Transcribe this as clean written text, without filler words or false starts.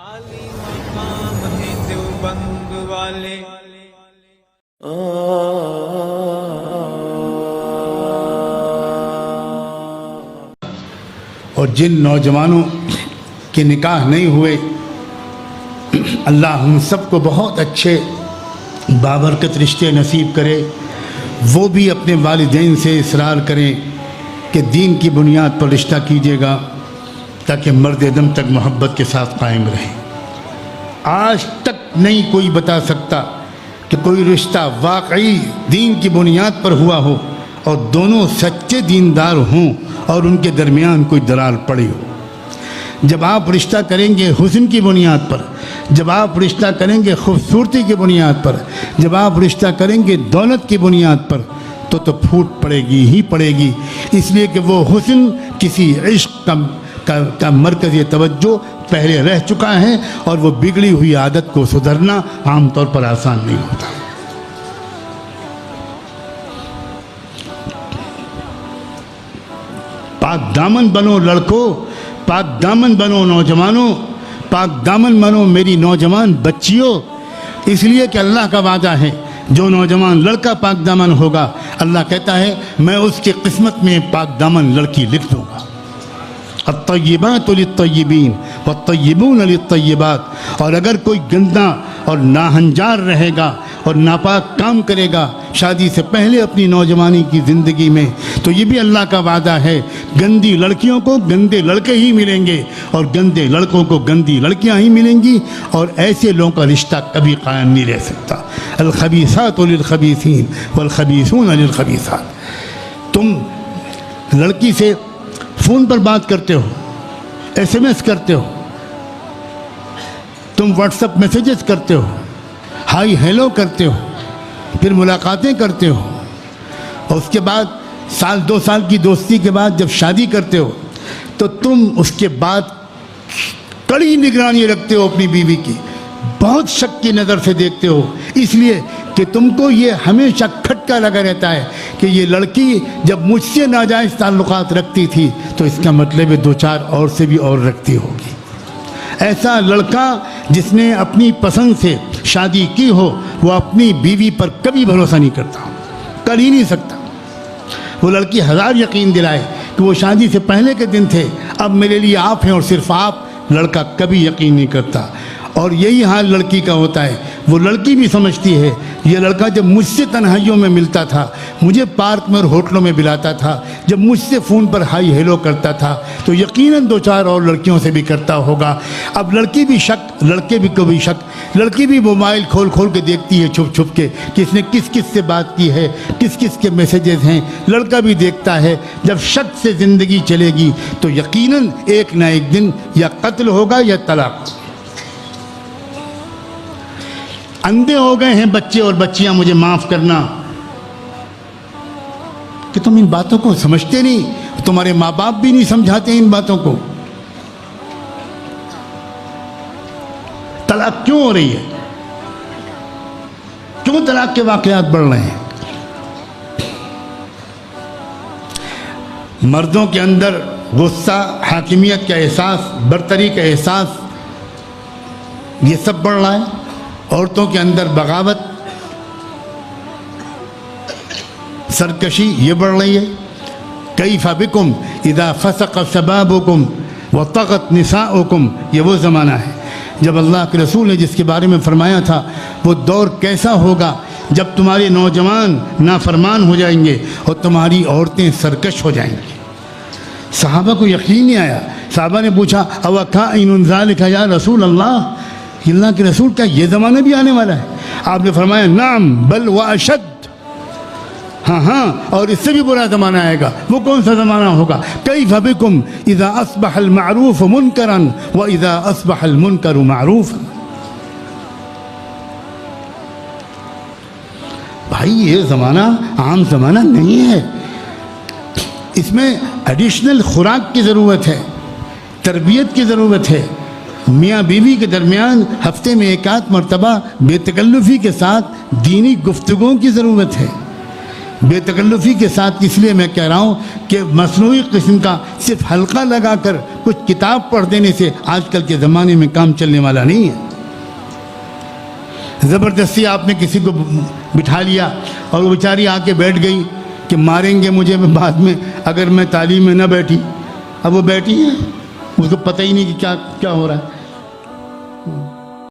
عالی مقام ہیں دیوبند والے۔ اور جن نوجوانوں کے نکاح نہیں ہوئے، اللہ ہم سب کو بہت اچھے بابرکت رشتے نصیب کرے۔ وہ بھی اپنے والدین سے اصرار کریں کہ دین کی بنیاد پر رشتہ کیجیے گا تاکہ مرد دم تک محبت کے ساتھ قائم رہیں۔ آج تک نہیں کوئی بتا سکتا کہ کوئی رشتہ واقعی دین کی بنیاد پر ہوا ہو اور دونوں سچے دیندار ہوں اور ان کے درمیان کوئی درار پڑی ہو۔ جب آپ رشتہ کریں گے حسن کی بنیاد پر، جب آپ رشتہ کریں گے خوبصورتی کی بنیاد پر، جب آپ رشتہ کریں گے دولت کی بنیاد پر، تو پھوٹ پڑے گی ہی پڑے گی، اس لیے کہ وہ حسن کسی عشق کا مرکزی توجہ پہلے رہ چکا ہے، اور وہ بگڑی ہوئی عادت کو سدھرنا عام طور پر آسان نہیں ہوتا۔ پاک دامن بنو لڑکوں، پاک دامن بنو نوجوانوں، پاک دامن بنو میری نوجوان بچیوں، اس لیے کہ اللہ کا وعدہ ہے جو نوجوان لڑکا پاک دامن ہوگا، اللہ کہتا ہے میں اس کی قسمت میں پاک دامن لڑکی لکھ دوں گا۔ الطیبات للطیبین والطیبون للطیبات۔ اور اگر کوئی گندا اور ناہنجار رہے گا اور ناپاک کام کرے گا شادی سے پہلے اپنی نوجوانی کی زندگی میں، تو یہ بھی اللہ کا وعدہ ہے گندی لڑکیوں کو گندے لڑکے ہی ملیں گے اور گندے لڑکوں کو گندی لڑکیاں ہی ملیں گی، اور ایسے لوگوں کا رشتہ کبھی قائم نہیں رہ سکتا۔ الخبیثات للخبیثین والخبیثون للخبیثات۔ تم لڑکی سے فون پر بات کرتے ہو، ایس ایم ایس کرتے ہو، تم واٹس اپ میسیجز کرتے ہو، ہائی ہیلو کرتے ہو، پھر ملاقاتیں کرتے ہو، اور اس کے بعد سال دو سال کی دوستی کے بعد جب شادی کرتے ہو تو تم اس کے بعد کڑی نگرانی رکھتے ہو اپنی بیوی کی، بہت شک کی نظر سے دیکھتے ہو، اس لیے کہ تم کو یہ ہمیشہ کھٹکا لگا رہتا ہے کہ یہ لڑکی جب مجھ سے ناجائز تعلقات رکھتی تھی تو اس کا مطلب ہے دو چار اور سے بھی اور رکھتی ہوگی۔ ایسا لڑکا جس نے اپنی پسند سے شادی کی ہو وہ اپنی بیوی پر کبھی بھروسہ نہیں کرتا، کر ہی نہیں سکتا۔ وہ لڑکی ہزار یقین دلائے کہ وہ شادی سے پہلے کے دن تھے، اب میرے لیے آپ ہیں اور صرف آپ، لڑکا کبھی یقین نہیں کرتا۔ اور یہی حال لڑکی کا ہوتا ہے، وہ لڑکی بھی سمجھتی ہے یہ لڑکا جب مجھ سے تنہائیوں میں ملتا تھا، مجھے پارک میں اور ہوٹلوں میں بلاتا تھا، جب مجھ سے فون پر ہائی ہیلو کرتا تھا تو یقیناً دو چار اور لڑکیوں سے بھی کرتا ہوگا۔ اب لڑکی بھی شک، لڑکے بھی کو بھی شک، لڑکی بھی موبائل کھول کھول کے دیکھتی ہے چھپ چھپ کے کس نے کس کس سے بات کی ہے، کس کس کے میسیجز ہیں، لڑکا بھی دیکھتا ہے۔ جب شک سے زندگی چلے گی تو یقیناً ایک نہ ایک دن یا قتل ہوگا یا طلاق۔ اندھے ہو گئے ہیں بچے اور بچیاں، مجھے معاف کرنا کہ تم ان باتوں کو سمجھتے نہیں، تمہارے ماں باپ بھی نہیں سمجھاتے ان باتوں کو۔ طلاق کیوں ہو رہی ہے؟ کیوں طلاق کے واقعات بڑھ رہے ہیں؟ مردوں کے اندر غصہ، حاکمیت کا احساس، برتری کا احساس، یہ سب بڑھ رہا ہے۔ عورتوں کے اندر بغاوت، سرکشی یہ بڑھ رہی ہے۔ کیف بکم اذا فسق شبابکم وطغت نساؤکم، یہ وہ زمانہ ہے جب اللہ کے رسول نے جس کے بارے میں فرمایا تھا وہ دور کیسا ہوگا جب تمہارے نوجوان نافرمان ہو جائیں گے اور تمہاری عورتیں سرکش ہو جائیں گی۔ صحابہ کو یقین نہیں آیا، صحابہ نے پوچھا اوکائن ذالک یا رسول اللہ، اللہ کے رسول کیا یہ زمانہ بھی آنے والا ہے؟ آپ نے فرمایا نعم بل واشد، ہاں اور اس سے بھی برا زمانہ آئے گا۔ وہ کون سا زمانہ ہوگا؟ کیف بکم اذا اصبح المعروف منکرا واذا اصبح المنکر معروفا۔ بھائی یہ زمانہ عام زمانہ نہیں ہے، اس میں ایڈیشنل خوراک کی ضرورت ہے، تربیت کی ضرورت ہے۔ میاں بیوی کے درمیان ہفتے میں ایک آدھ مرتبہ بے تکلفی کے ساتھ دینی گفتگو کی ضرورت ہے۔ بے تکلفی کے ساتھ اس لیے میں کہہ رہا ہوں کہ مصنوعی قسم کا صرف حلقہ لگا کر کچھ کتاب پڑھ دینے سے آج کل کے زمانے میں کام چلنے والا نہیں ہے۔ زبردستی آپ نے کسی کو بٹھا لیا اور وہ بیچاری آ کے بیٹھ گئی کہ ماریں گے مجھے بعد میں اگر میں تعلیم میں نہ بیٹھی۔ اب وہ بیٹھی ہے، اس کو پتہ ہی نہیں کہ کیا ہو رہا ہے۔